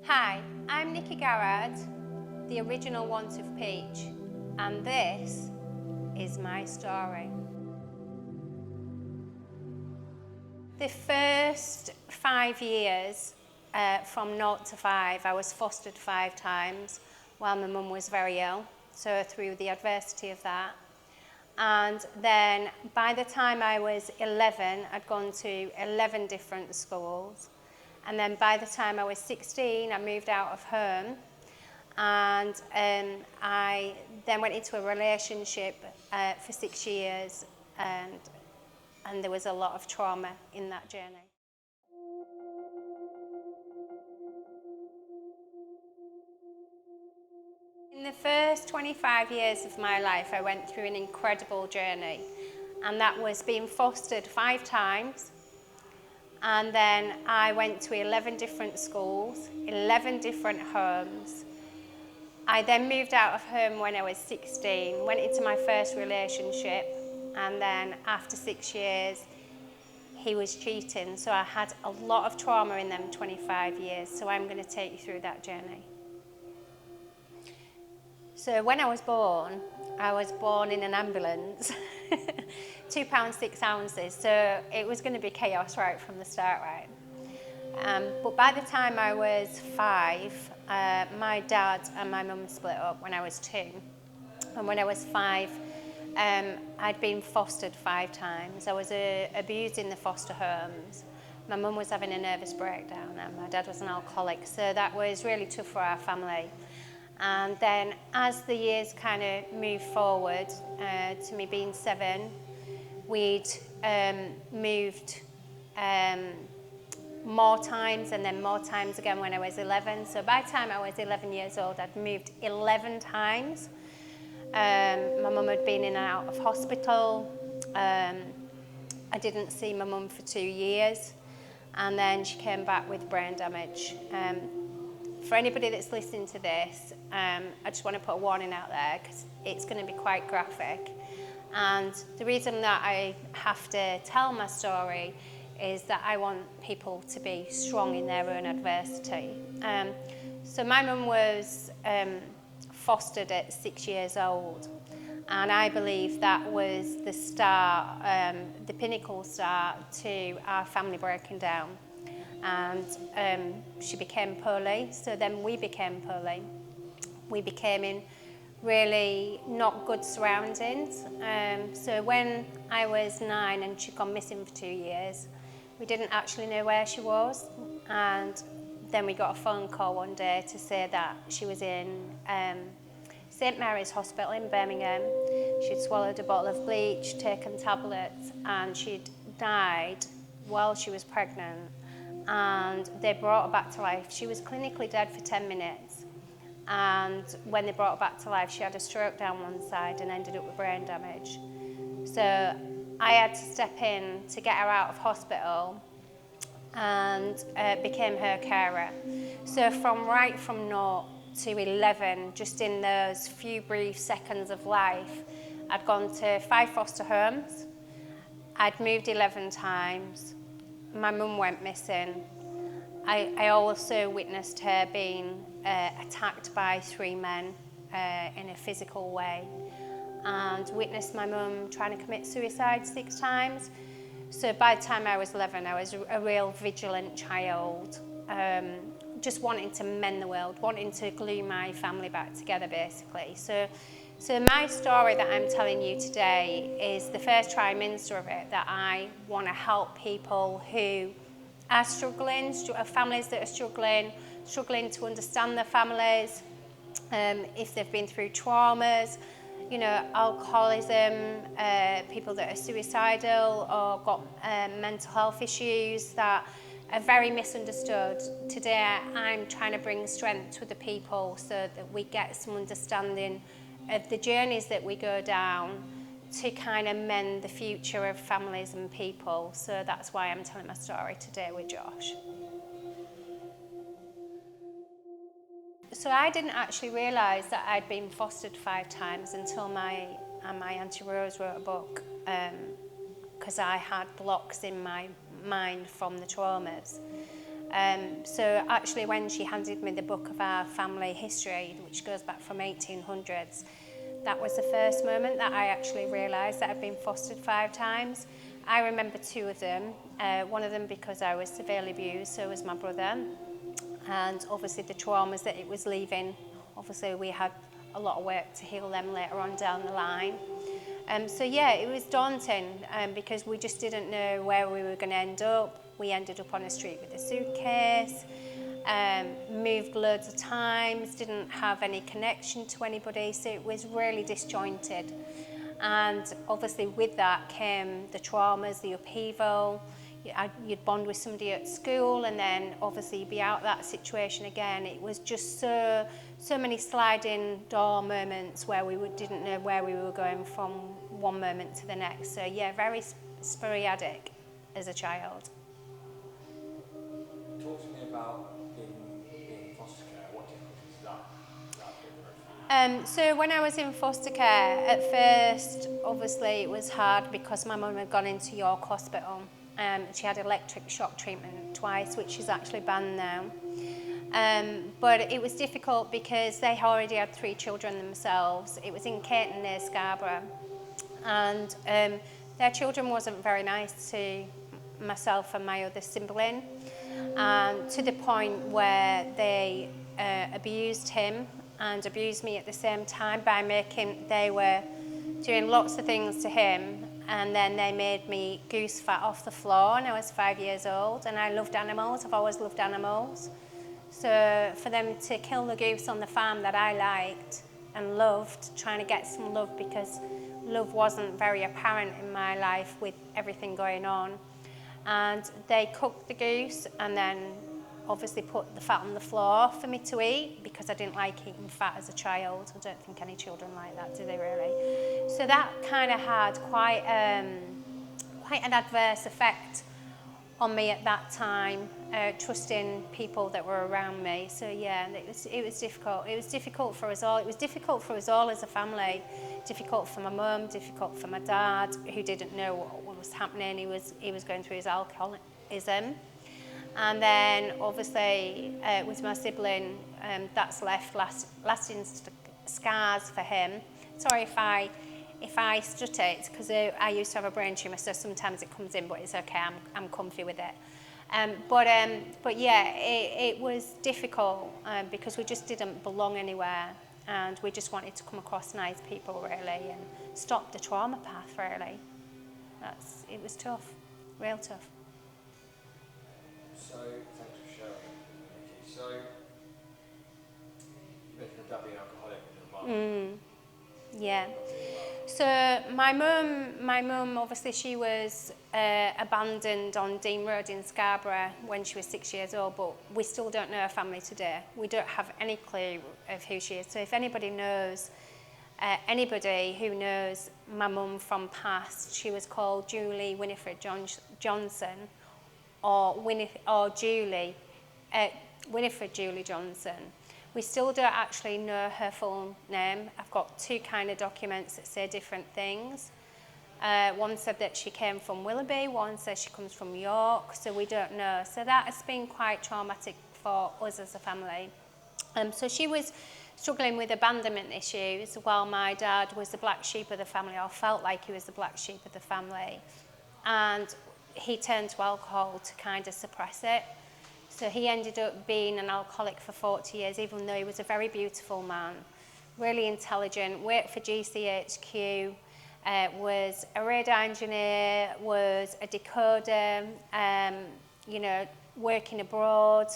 Hi, I'm Niki, the original Want of Peach, and this is my story. The first 5 years, from 0 to 5, I was fostered 5 times while my mum was very ill, so through the adversity of that. And then by the time I was 11, I'd gone to 11 different schools. And then by the time I was 16, I moved out of home, and I then went into a relationship for 6 years, and there was a lot of trauma in that journey. In the first 25 years of my life, I went through an incredible journey, and that was being fostered 5 times. And then I went to 11 different schools, 11 different homes. I then moved out of home when I was 16, went into my first relationship, and then after 6 years, he was cheating. So I had a lot of trauma in them 25 years. So I'm going to take you through that journey. So when I was born in an ambulance, 2 pounds 6 ounces. So it was going to be chaos right from the start, right? But by the time I was 5, my dad and my mum split up when I was 2. And when I was 5, I'd been fostered 5 times. I was abused in the foster homes. My mum was having a nervous breakdown and my dad was an alcoholic. So that was really tough for our family. And then as the years kind of moved forward to me being 7, we'd moved more times and then more times again when I was 11. So by the time I was 11 years old, I'd moved 11 times. My mum had been in and out of hospital. I didn't see my mum for 2 years, and then she came back with brain damage. For anybody that's listening to this, I just want to put a warning out there because it's going to be quite graphic. And the reason that I have to tell my story is that I want people to be strong in their own adversity. So my mum was fostered at 6 years old, and I believe that was the start, the pinnacle start to our family breaking down. And she became poorly, so then we became poorly. We became in really not good surroundings. So when I was 9 and she'd gone missing for 2 years, we didn't actually know where she was. And then we got a phone call one day to say that she was in St Mary's Hospital in Birmingham. She'd swallowed a bottle of bleach, taken tablets, and she'd died while she was pregnant. And they brought her back to life. She was clinically dead for 10 minutes. And when they brought her back to life, she had a stroke down one side and ended up with brain damage. So I had to step in to get her out of hospital and became her carer. So from 0 to 11, just in those few brief seconds of life, I'd gone to 5 foster homes. I'd moved 11 times. My mum went missing. I also witnessed her being attacked by 3 men in a physical way, and witnessed my mum trying to commit suicide 6 times. So by the time I was 11, I was a real vigilant child, just wanting to mend the world, wanting to glue my family back together, basically. So my story that I'm telling you today is the first trimester of it, that I want to help people who are struggling, families that are struggling to understand their families, if they've been through traumas, alcoholism, people that are suicidal or got mental health issues that are very misunderstood. Today I'm trying to bring strength to the people so that we get some understanding of the journeys that we go down to kind of mend the future of families and people. So that's why I'm telling my story today with Josh. So I didn't actually realise that I'd been fostered 5 times until my Auntie Rose wrote a book, because I had blocks in my mind from the traumas. So actually when she handed me the book of our family history, which goes back from 1800s, that was the first moment that I actually realised that I'd been fostered 5 times. I remember 2 of them, one of them because I was severely abused, so was my brother, and obviously the traumas that it was leaving. Obviously we had a lot of work to heal them later on down the line. So yeah, it was daunting because we just didn't know where we were going to end up. We ended up on a street with a suitcase, moved loads of times, didn't have any connection to anybody, so it was really disjointed. And obviously with that came the traumas, the upheaval. You'd bond with somebody at school and then obviously you'd be out of that situation again. It was just so many sliding door moments where we didn't know where we were going from one moment to the next. So yeah, very sporadic as a child. Talk to me about being in foster care. What difficulties that been? So when I was in foster care, at first, obviously it was hard because my mum had gone into York Hospital. She had electric shock treatment twice, which is actually banned now. But it was difficult because they already had 3 children themselves. It was in Caton near Scarborough. And their children wasn't very nice to myself and my other sibling. To the point where they abused him and abused me at the same time by they were doing lots of things to him, and then they made me goose fat off the floor, and I was 5 years old, and I loved animals. I've always loved animals. So for them to kill the goose on the farm that I liked and loved, trying to get some love because love wasn't very apparent in my life with everything going on. And they cooked the goose and then obviously put the fat on the floor for me to eat because I didn't like eating fat as a child. I don't think any children like that, do they really? So that kind of had quite an adverse effect on me at that time, trusting people that were around me. So yeah, it was difficult. It was difficult for us all. It was difficult for us all as a family. Difficult for my mum, difficult for my dad, who didn't know what was happening. He was going through his alcoholism. And then obviously with my sibling, that's left lasting scars for him. Sorry if I stutter, it's because I used to have a brain tumour, so sometimes it comes in, but it's okay, I'm comfy with it. But yeah, it was difficult because we just didn't belong anywhere, and we just wanted to come across nice people really and stop the trauma path really. It was tough, real tough. So, thanks for sharing, Niki. So, you mentioned your dad being alcoholic and your mum. Yeah. So my mum, obviously she was abandoned on Dean Road in Scarborough when she was 6 years old, but we still don't know her family today. We don't have any clue of who she is. So if anybody knows, anybody who knows my mum from past, she was called Julie Winifred Johnson, or Winifred Julie Johnson. We still don't actually know her full name. I've got 2 kind of documents that say different things. One said that she came from Willoughby, one says she comes from York, so we don't know. So that has been quite traumatic for us as a family. So she was struggling with abandonment issues while my dad was the black sheep of the family, or felt like he was the black sheep of the family. And he turned to alcohol to kind of suppress it. So he ended up being an alcoholic for 40 years, even though he was a very beautiful man, really intelligent, worked for GCHQ, was a radar engineer, was a decoder, working abroad.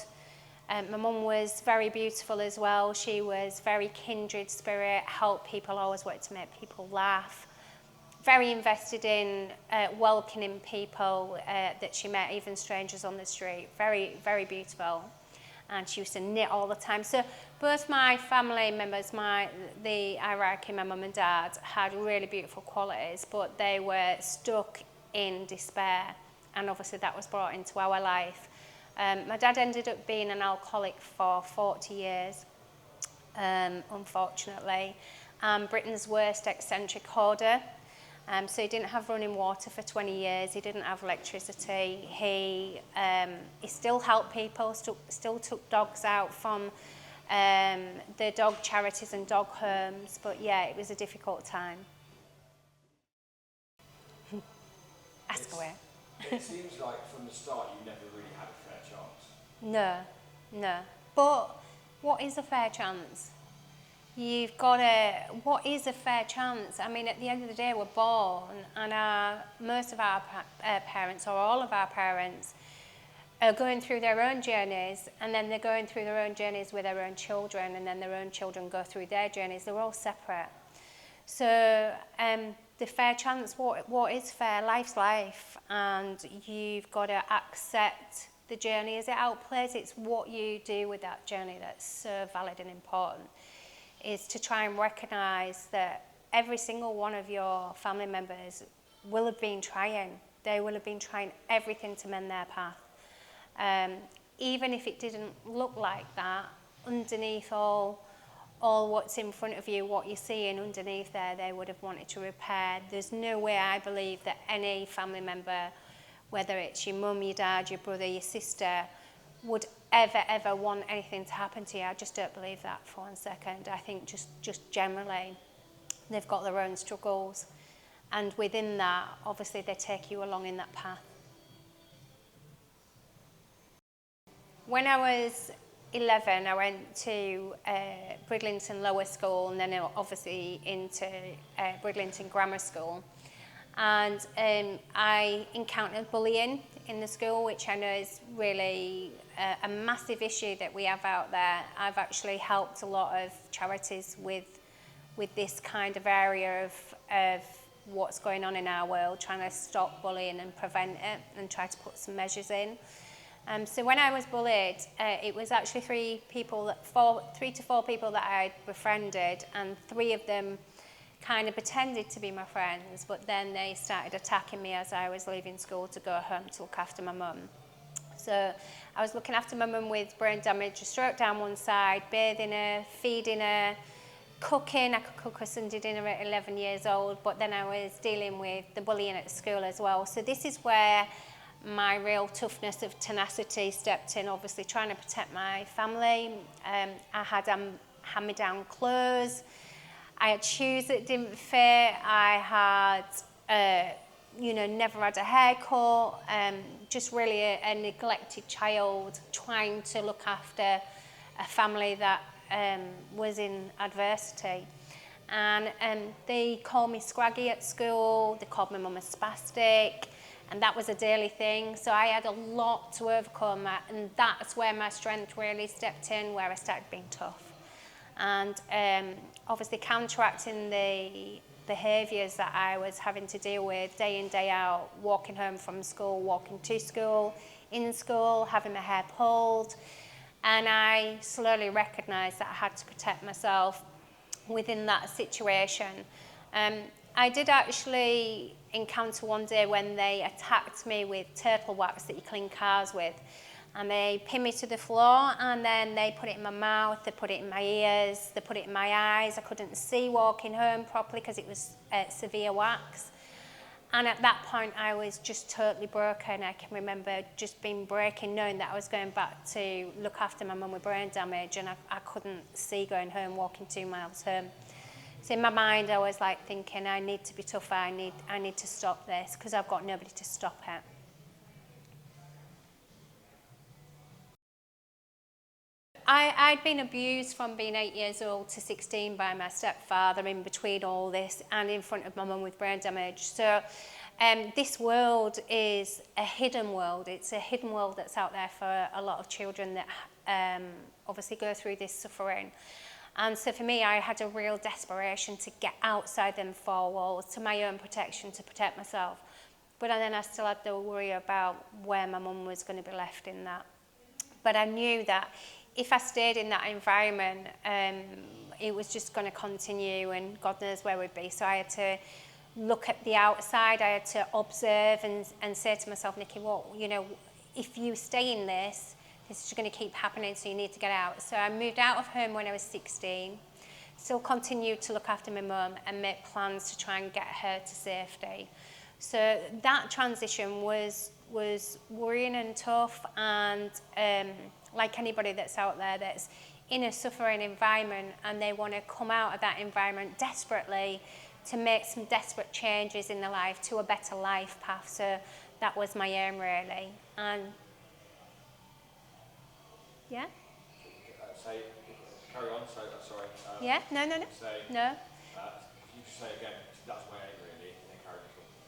My mum was very beautiful as well. She was very kindred spirit, helped people, always wanted to make people laugh. Very invested in welcoming people that she met, even strangers on the street. Very, very beautiful. And she used to knit all the time. So both my family members, the hierarchy, my mum and dad, had really beautiful qualities, but they were stuck in despair. And obviously that was brought into our life. My dad ended up being an alcoholic for 40 years, unfortunately. Britain's worst eccentric hoarder. So he didn't have running water for 20 years, he didn't have electricity, he still helped people, still took dogs out from the dog charities and dog homes, but yeah, it was a difficult time. Ask away. It seems like from the start you never really had a fair chance. No. But what is a fair chance? You've got what is a fair chance? I mean, at the end of the day, we're born, and most of our parents, or all of our parents, are going through their own journeys, and then they're going through their own journeys with their own children, and then their own children go through their journeys. They're all separate. So the fair chance, what is fair? Life's life, and you've got to accept the journey as it outplays. It's what you do with that journey that's so valid and important, is to try and recognise that every single one of your family members will have been trying. They will have been trying everything to mend their path. Even if it didn't look like that, underneath all what's in front of you, what you're seeing underneath there, they would have wanted to repair. There's no way, I believe, that any family member, whether it's your mum, your dad, your brother, your sister, would ever want anything to happen to you. I just don't believe that for 1 second. I think just generally, they've got their own struggles. And within that, obviously, they take you along in that path. When I was 11, I went to Bridlington Lower School, and then obviously into Bridlington Grammar School. And I encountered bullying in the school, which I know is really a massive issue that we have out there. I've actually helped a lot of charities with this kind of area of what's going on in our world, trying to stop bullying and prevent it, and try to put some measures in. So when I was bullied, it was actually 3 to 4 people that I befriended, and 3 of them kind of pretended to be my friends, but then they started attacking me as I was leaving school to go home to look after my mum. So I was looking after my mum with brain damage, a stroke down one side, bathing her, feeding her, cooking. I could cook a Sunday dinner at 11 years old, but then I was dealing with the bullying at school as well. So this is where my real toughness of tenacity stepped in, obviously trying to protect my family. I had hand-me-down clothes. I had shoes that didn't fit. I had, never had a haircut. Just really a neglected child, trying to look after a family that was in adversity. And they called me scraggy at school. They called my mum a spastic. And that was a daily thing. So I had a lot to overcome, and that's where my strength really stepped in, where I started being tough. And obviously counteracting the behaviours that I was having to deal with day in, day out, walking home from school, walking to school, in school, having my hair pulled. And I slowly recognised that I had to protect myself within that situation. I did actually encounter one day when they attacked me with turtle wax that you clean cars with. And they pinned me to the floor, and then they put it in my mouth, they put it in my ears, they put it in my eyes. I couldn't see walking home properly because it was severe wax. And at that point, I was just totally broken. I can remember just being breaking, knowing that I was going back to look after my mum with brain damage, and I couldn't see going home, walking 2 miles home. So in my mind, I was like thinking, I need to be tougher, I need to stop this, because I've got nobody to stop it. I'd been abused from being 8 years old to 16 by my stepfather in between all this, and in front of my mum with brain damage. So this world is a hidden world. It's a hidden world that's out there for a lot of children that obviously go through this suffering. And so for me, I had a real desperation to get outside them 4 walls, to my own protection, to protect myself. But then I still had the worry about where my mum was going to be left in that. But I knew that if I stayed in that environment, it was just going to continue, and God knows where we'd be. So I had to look at the outside. I had to observe and say to myself, Niki, if you stay in this is going to keep happening, so you need to get out. So I moved out of home when I was 16. still continued to look after my mum and make plans to try and get her to safety. So that transition was worrying and tough, and like anybody that's out there that's in a suffering environment and they want to come out of that environment desperately to make some desperate changes in their life to a better life path. So that was my aim, really. And yeah. Say, carry on. So sorry. Yeah. No. Say, No. you just say again. That's my aim, really. And then carry on.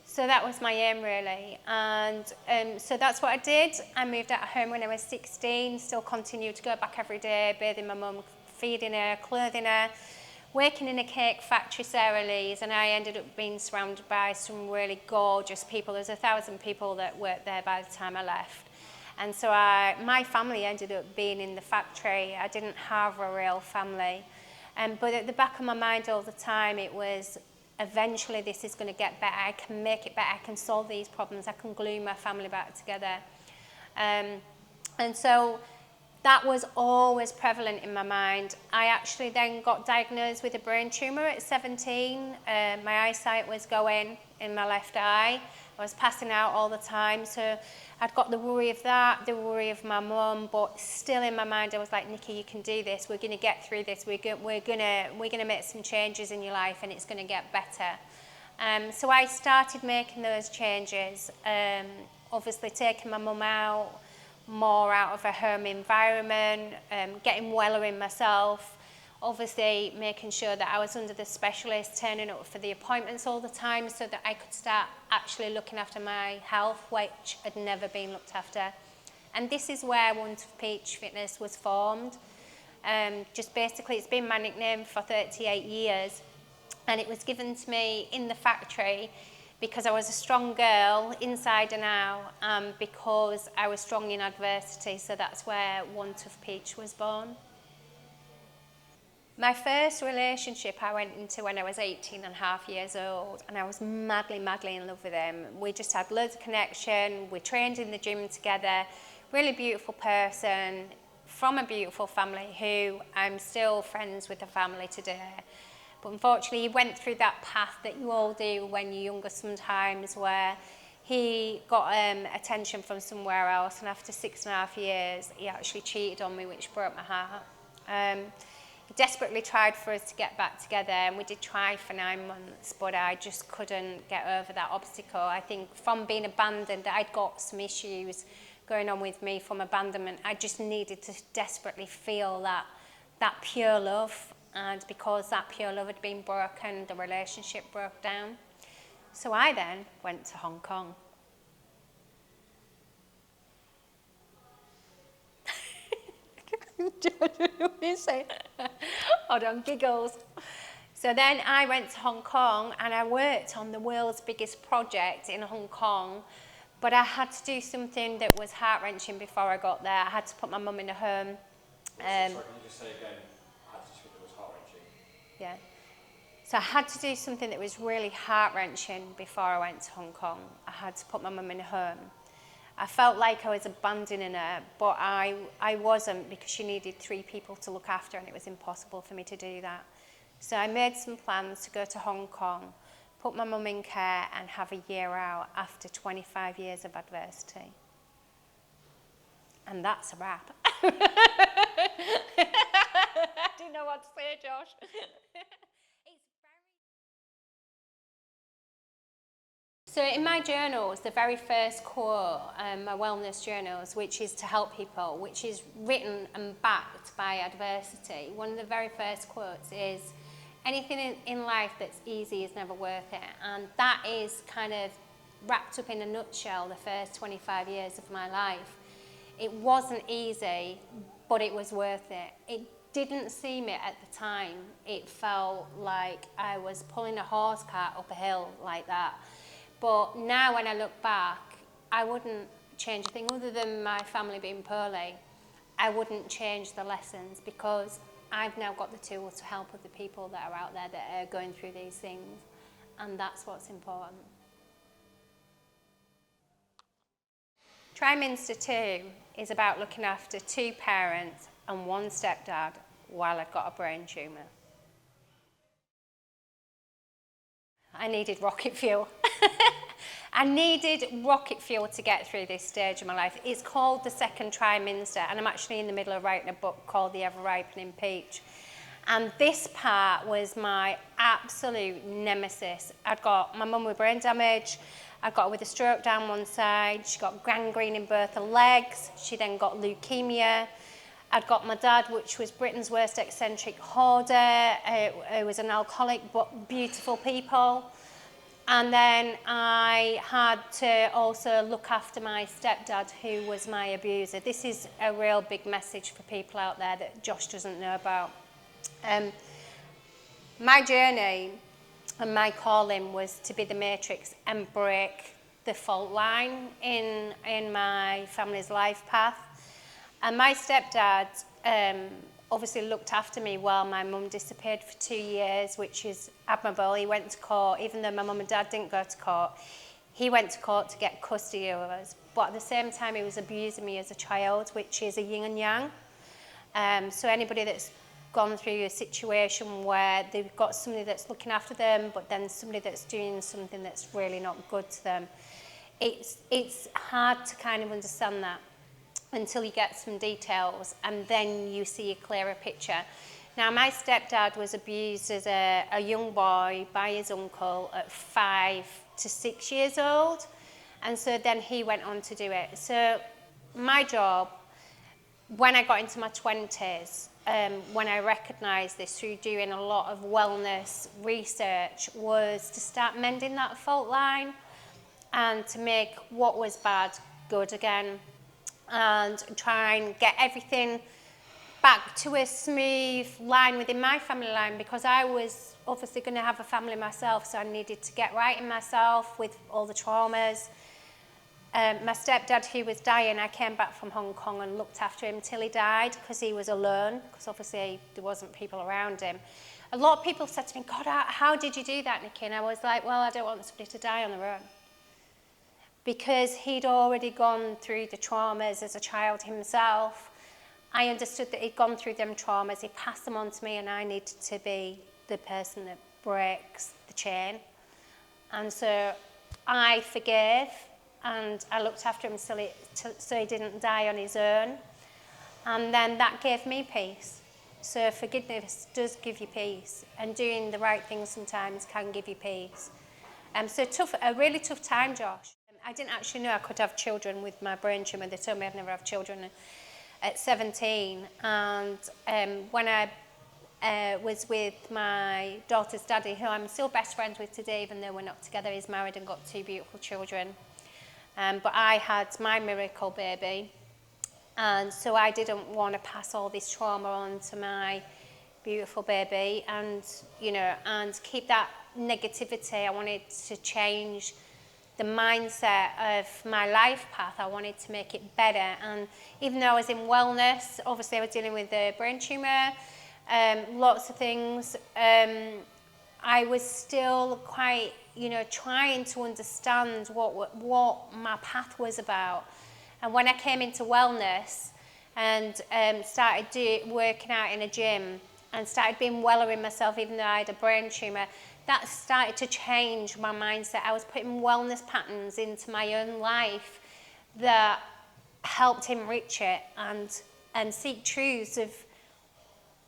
So that was my aim, really. And so that's what I did. I moved out of home when I was 16, still continued to go back every day, bathing my mum, feeding her, clothing her, working in a cake factory, Sarah Lee's, and I ended up being surrounded by some really gorgeous people. There's 1,000 people that worked there by the time I left. And so my family ended up being in the factory. I didn't have a real family. But at the back of my mind all the time, it was, eventually this is going to get better. I can make it better. I can solve these problems. I can glue my family back together. And so that was always prevalent in my mind. I actually then got diagnosed with a brain tumour at 17. My eyesight was going in my left eye. I was passing out all the time. So I'd got the worry of that, the worry of my mum, but still in my mind I was like, Nikki, you can do this. We're going to get through this. We're going to make some changes in your life, and it's going to get better. So I started making those changes, obviously taking my mum out, more out of a home environment, getting weller in myself, obviously making sure that I was under the specialist, turning up for the appointments all the time so that I could start actually looking after my health, which had never been looked after. And this is where Wonderful Peach Fitness was formed. Just basically, it's been my nickname for 38 years, and it was given to me in the factory because I was a strong girl inside and out, because I was strong in adversity. So that's where Wonderful Peach was born. My first relationship I went into when I was 18 and a half years old, and I was madly, madly in love with him. We just had loads of connection. We trained in the gym together. Really beautiful person from a beautiful family who I'm still friends with the family today. But unfortunately, he went through that path that you all do when you're younger sometimes, where he got attention from somewhere else, and after 6.5 years, he actually cheated on me, which broke my heart. He desperately tried for us to get back together, and we did try for 9 months, but I just couldn't get over that obstacle. I think from being abandoned, I'd got some issues going on with me from abandonment. I just needed to desperately feel that pure love, and because that pure love had been broken, the relationship broke down. So I then went to Hong Kong. Hold on, giggles. So then I went to Hong Kong and I worked on the world's biggest project in Hong Kong, but I had to do something that was heart-wrenching before I got there. I had to put my mum in a home. Sorry, can you just say again, I had to do something that was heart-wrenching? Yeah. So I had to do something that was really heart-wrenching before I went to Hong Kong. I had to put my mum in a home. I felt like I was abandoning her, but I wasn't, because she needed 3 people to look after, and it was impossible for me to do that. So I made some plans to go to Hong Kong, put my mum in care, and have a year out after 25 years of adversity. And that's a wrap. I didn't know what to say, Josh. So in my journals, the very first quote, my wellness journals, which is to help people, which is written and backed by adversity, one of the very first quotes is, anything in life that's easy is never worth it. And that is kind of wrapped up in a nutshell the first 25 years of my life. It wasn't easy, but it was worth it. It didn't seem it at the time. It felt like I was pulling a horse cart up a hill like that. But now when I look back, I wouldn't change a thing other than my family being poorly. I wouldn't change the lessons, because I've now got the tools to help other people that are out there that are going through these things, and that's what's important. Trimester 2 is about looking after 2 parents and 1 stepdad while I'd got a brain tumour. I needed rocket fuel. I needed rocket fuel to get through this stage of my life. It's called the second trimester, and I'm actually in the middle of writing a book called The Ever-Ripening Peach. And this part was my absolute nemesis. My mum with brain damage. I got her with a stroke down one side. She got gangrene in both her legs. She then got leukemia. I'd got my dad, which was Britain's worst eccentric hoarder. He was an alcoholic, but beautiful people. And then I had to also look after my stepdad, who was my abuser. This is a real big message for people out there that Josh doesn't know about. My journey and my calling was to be the matrix and break the fault line in my family's life path. And my stepdad obviously looked after me while my mum disappeared for 2 years, which is admirable. He went to court, even though my mum and dad didn't go to court. He went to court to get custody of us. But at the same time, he was abusing me as a child, which is a yin and yang. So anybody that's gone through a situation where they've got somebody that's looking after them, but then somebody that's doing something that's really not good to them, it's hard to kind of understand that until you get some details, and then you see a clearer picture. Now, my stepdad was abused as a young boy by his uncle at 5 to 6 years old, and so then he went on to do it. So my job, when I got into my 20s, when I recognised this through doing a lot of wellness research, was to start mending that fault line and to make what was bad good again, and try and get everything back to a smooth line within my family line, because I was obviously going to have a family myself, so I needed to get right in myself with all the traumas. My stepdad, who was dying, I came back from Hong Kong and looked after him till he died, because he was alone, because obviously there wasn't people around him. A lot of people said to me, God, how did you do that, Niki? And I was like, well, I don't want somebody to die on their own. Because he'd already gone through the traumas as a child himself, I understood that he'd gone through them traumas, he passed them on to me, and I needed to be the person that breaks the chain. And so I forgave, and I looked after him so he didn't die on his own. And then that gave me peace. So forgiveness does give you peace, and doing the right thing sometimes can give you peace. So a really tough time, Josh. I didn't actually know I could have children with my brain tumour. They told me I'd never have children at 17. And when I was with my daughter's daddy, who I'm still best friends with today, even though we're not together, he's married and got 2 beautiful children. But I had my miracle baby. And so I didn't want to pass all this trauma on to my beautiful baby and keep that negativity. I wanted to change the mindset of my life path. I wanted to make it better. And even though I was in wellness, obviously I was dealing with a brain tumour, lots of things, I was still quite, trying to understand what my path was about. And when I came into wellness and started working out in a gym and started being weller in myself, even though I had a brain tumour, that started to change my mindset. I was putting wellness patterns into my own life that helped enrich it and seek truths of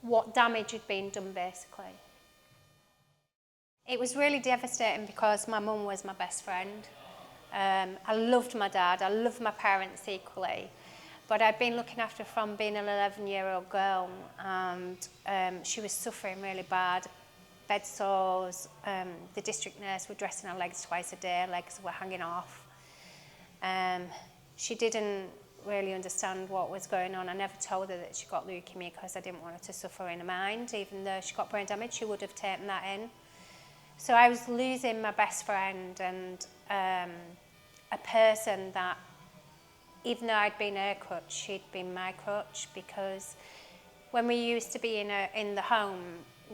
what damage had been done, basically. It was really devastating because my mum was my best friend. I loved my dad, I loved my parents equally, but I'd been looking after her from being an 11-year-old girl, and she was suffering really bad. Bed sores, the district nurse were dressing her legs twice a day, legs were hanging off. She didn't really understand what was going on. I never told her that she got leukemia because I didn't want her to suffer in her mind. Even though she got brain damage, she would have taken that in. So I was losing my best friend and a person that, even though I'd been her crutch, she'd been my crutch, because when we used to be in the home,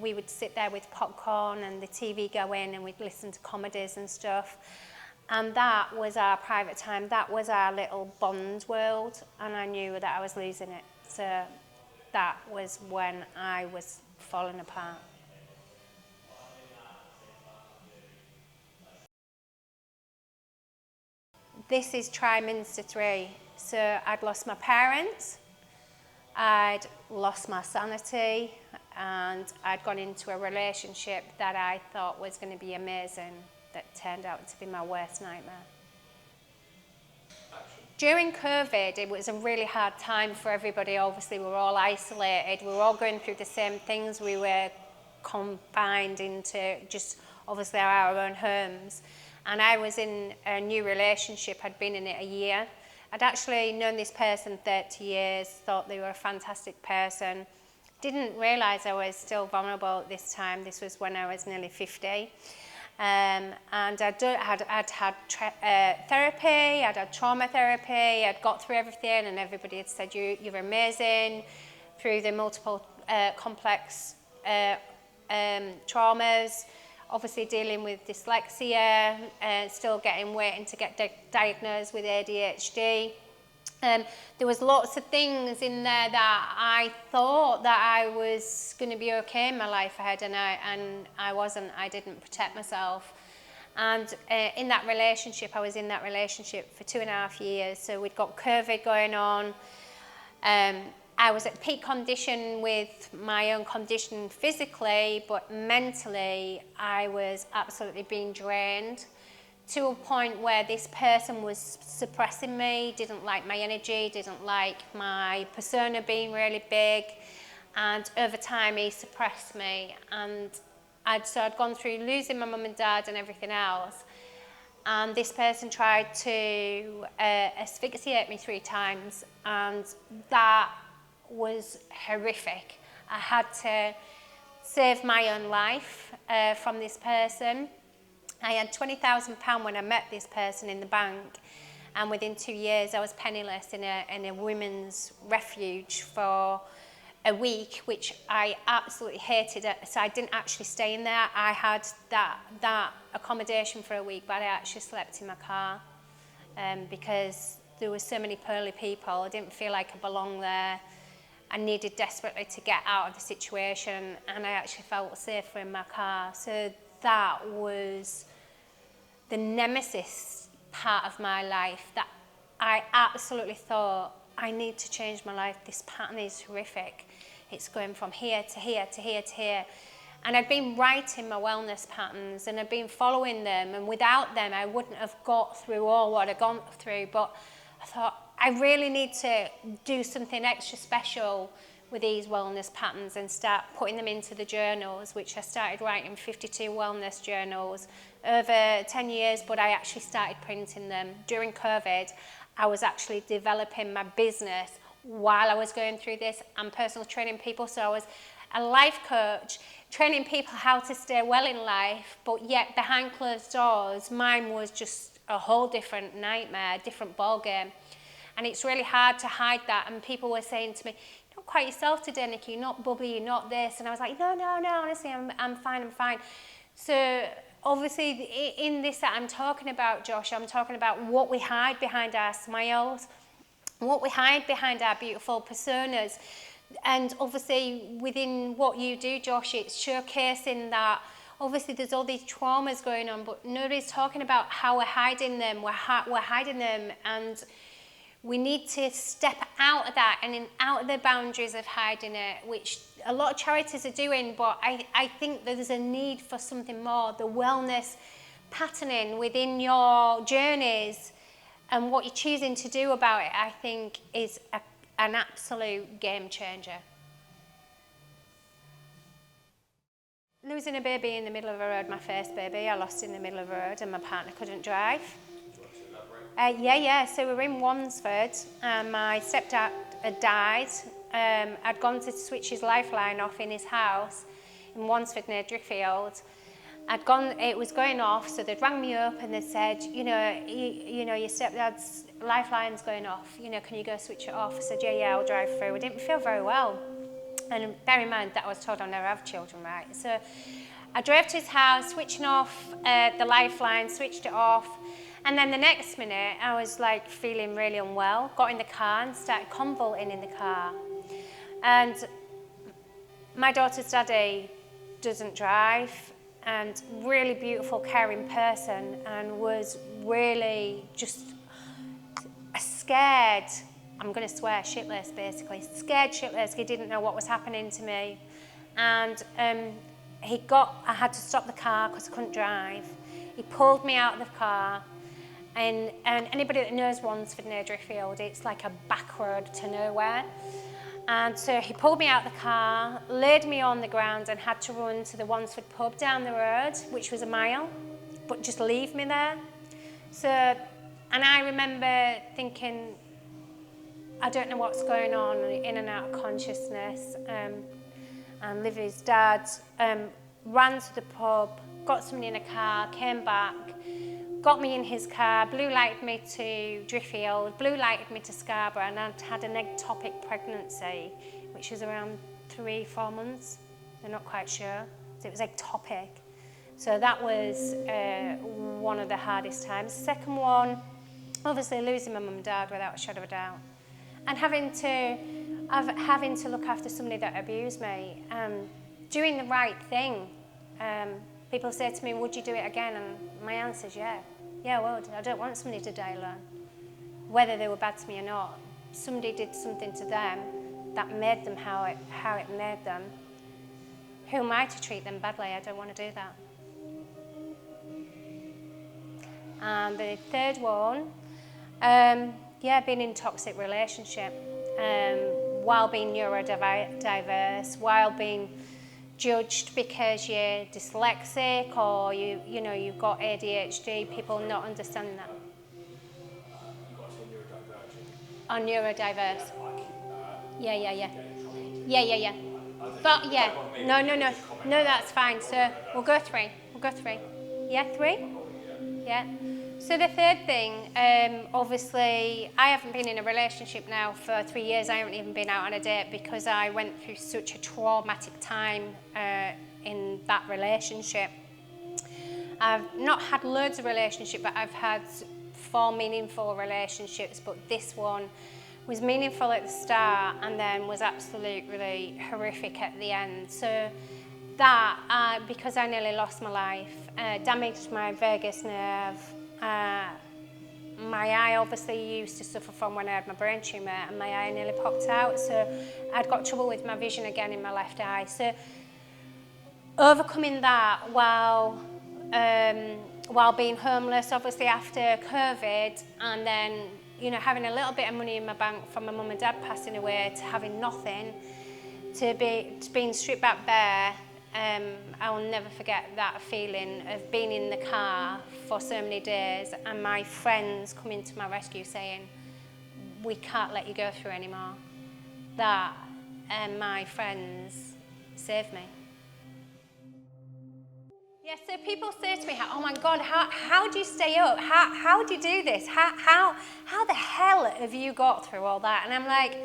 we would sit there with popcorn and the TV go in and we'd listen to comedies and stuff. And that was our private time. That was our little bond world. And I knew that I was losing it. So that was when I was falling apart. this is trimester 3. So I'd lost my parents, I'd lost my sanity, and I'd gone into a relationship that I thought was going to be amazing that turned out to be my worst nightmare. During COVID, it was a really hard time for everybody. Obviously, we were all isolated. We were all going through the same things. We were confined into just obviously our own homes. And I was in a new relationship. I'd been in it a year. I'd actually known this person 30 years, thought they were a fantastic person. Didn't realise I was still vulnerable at this time. This was when I was nearly 50. And I'd had therapy, I'd had trauma therapy, I'd got through everything, and everybody had said, you're amazing, through the multiple complex traumas, obviously dealing with dyslexia, still waiting to get diagnosed with ADHD. There was lots of things in there that I thought that I was going to be okay in my life ahead, and I wasn't. I didn't protect myself. And in that relationship, I was in that relationship for 2.5 years. So we'd got COVID going on. I was at peak condition with my own condition physically, but mentally, I was absolutely being drained, to a point where this person was suppressing me, didn't like my energy, didn't like my persona being really big, and over time he suppressed me. And I'd gone through losing my mum and dad and everything else, and this person tried to asphyxiate me 3 times, and that was horrific. I had to save my own life from this person. I had £20,000 when I met this person in the bank, and within 2 years I was penniless in a women's refuge for a week, which I absolutely hated. So I didn't actually stay in there. I had that accommodation for a week, but I actually slept in my car because there were so many poorly people. I didn't feel like I belonged there. I needed desperately to get out of the situation, and I actually felt safer in my car. So that was the nemesis part of my life that I absolutely thought, I need to change my life. This pattern is horrific. It's going from here to here to here to here. And I'd been writing my wellness patterns, and I'd been following them, and without them I wouldn't have got through all what I'd gone through. But I thought, I really need to do something extra special with these wellness patterns and start putting them into the journals, which I started writing 52 wellness journals over 10 years, but I actually started printing them. During COVID, I was actually developing my business while I was going through this and personal training people. So I was a life coach, training people how to stay well in life, but yet behind closed doors, mine was just a whole different nightmare, different ballgame. And it's really hard to hide that. And people were saying to me, you're not quite yourself today, Nikki, you're not bubbly, you're not this. And I was like, no, honestly, I'm fine. So obviously in this that I'm talking about, Josh, I'm talking about what we hide behind our smiles, what we hide behind our beautiful personas. And obviously within what you do, Josh, it's showcasing that obviously there's all these traumas going on, but nobody's talking about how we're hiding them. We're hiding them, and we need to step out of that and out of the boundaries of hiding it, which a lot of charities are doing, but I think that there's a need for something more. The wellness patterning within your journeys and what you're choosing to do about it, I think is an absolute game changer. Losing a baby in the middle of a road, my first baby, I lost in the middle of a road, and my partner couldn't drive. Yeah. So we were in Wansford, and my stepdad had died. I'd gone to switch his lifeline off in his house in Wansford near Driffield. It was going off, so they'd rang me up and they said, you know, your stepdad's lifeline's going off. You know, can you go switch it off? I said, yeah, I'll drive through. I didn't feel very well, and bear in mind that I was told I'll never have children, right? So I drove to his house, switching off the lifeline, switched it off. And then the next minute, I was like feeling really unwell, got in the car and started convulsing in the car. And my daughter's daddy doesn't drive, and really beautiful, caring person, and was really just scared, I'm going to swear, shitless basically, scared shitless. He didn't know what was happening to me. And I had to stop the car because I couldn't drive. He pulled me out of the car. And anybody that knows Wansford near Driffield, it's like a back road to nowhere. And so he pulled me out of the car, laid me on the ground and had to run to the Wansford pub down the road, which was a mile, but just leave me there. So, and I remember thinking, I don't know what's going on, in and out of consciousness. And Livy's dad ran to the pub, got somebody in a car, came back, got me in his car, blue lighted me to Driffield, blue lighted me to Scarborough, and I'd had an ectopic pregnancy, which was around 3-4 months. They're not quite sure. So it was ectopic. So that was one of the hardest times. Second one, obviously losing my mum and dad without a shadow of a doubt. And having to look after somebody that abused me. Doing the right thing. People say to me, would you do it again? And my answer is yeah. Yeah, I would. I don't want somebody to die alone. Whether they were bad to me or not. Somebody did something to them that made them how it made them. Who am I to treat them badly? I don't want to do that. And the third one, being in a toxic relationship, while being neurodiverse, while being judged because you're dyslexic or you've got ADHD, people not understanding that. You've got to say neurodivergent. Or neurodiverse. Yeah. But no, that's fine. So we'll go three. Yeah, 3? Yeah. So the third thing, obviously, I haven't been in a relationship now for 3 years. I haven't even been out on a date because I went through such a traumatic time in that relationship. I've not had loads of relationships, but I've had 4 meaningful relationships, but this one was meaningful at the start and then was absolutely horrific at the end. So that, because I nearly lost my life, damaged my vagus nerve. My eye obviously used to suffer from when I had my brain tumour, and my eye nearly popped out, so I'd got trouble with my vision again in my left eye. So overcoming that while being homeless, obviously after COVID, and then having a little bit of money in my bank from my mum and dad passing away, to having nothing, to being stripped back bare. I will never forget that feeling of being in the car for so many days and my friends coming to my rescue saying, we can't let you go through anymore. That and my friends saved me. Yeah, so people say to me, oh my God, how do you stay up? How do you do this? How the hell have you got through all that? And I'm like,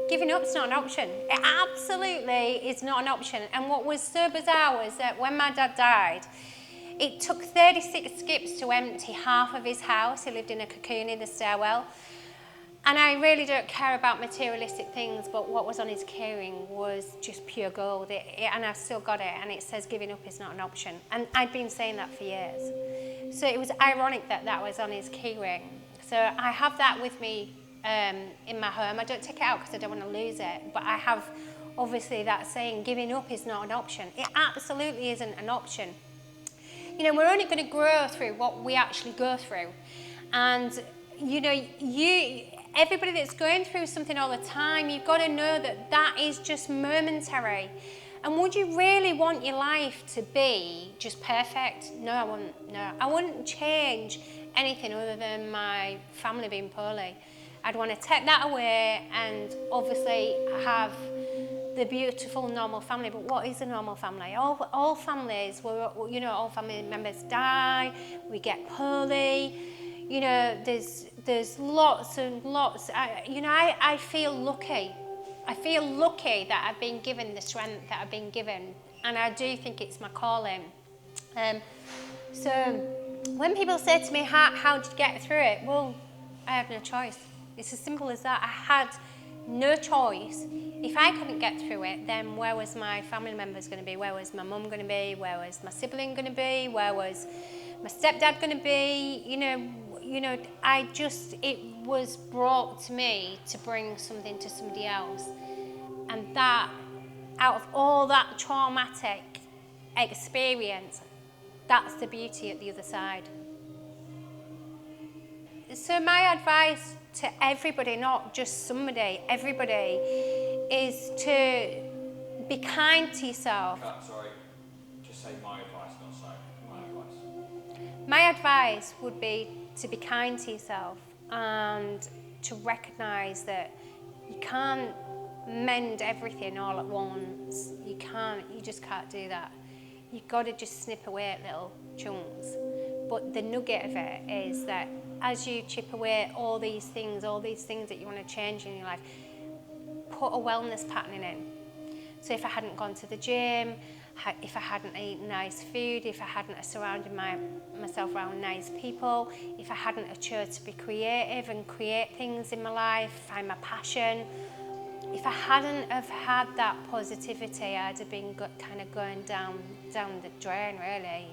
giving up's not an option. It absolutely is not an option. And what was so bizarre was that when my dad died, it took 36 skips to empty half of his house. He lived in a cocoon in the stairwell. And I really don't care about materialistic things, but what was on his keyring was just pure gold. And I've still got it, and it says giving up is not an option. And I'd been saying that for years. So it was ironic that that was on his keyring. So I have that with me in my home. I don't take it out because I don't want to lose it, but I have obviously that saying, giving up is not an option. It absolutely isn't an option. We're only going to grow through what we actually go through. And, everybody that's going through something all the time, you've got to know that that is just momentary. And would you really want your life to be just perfect? No, I wouldn't. No, I wouldn't change anything other than my family being poorly. I'd want to take that away and obviously have the beautiful normal family. But what is a normal family? All families, all family members die, we get poorly, there's lots and lots. I feel lucky. I feel lucky that I've been given the strength that I've been given, and I do think it's my calling. So when people say to me, how did you get through it? Well, I had no choice. It's as simple as that. I had no choice. If I couldn't get through it, then where was my family members going to be? Where was my mum going to be? Where was my sibling going to be? Where was my stepdad going to be? you know, it was brought to me to bring something to somebody else. And that, out of all that traumatic experience, that's the beauty at the other side. So my advice to everybody, not just somebody, everybody, is to be kind to yourself. Sorry, just say my advice, not say my advice. My advice would be to be kind to yourself and to recognise that you can't mend everything all at once. You just can't do that. You've got to just snip away at little chunks. But the nugget of it is that as you chip away all these things that you want to change in your life, put a wellness pattern in. So if I hadn't gone to the gym, if I hadn't eaten nice food, if I hadn't surrounded myself around nice people, if I hadn't chose to be creative and create things in my life, find my passion, if I hadn't have had that positivity, I'd have been kind of going down the drain, really.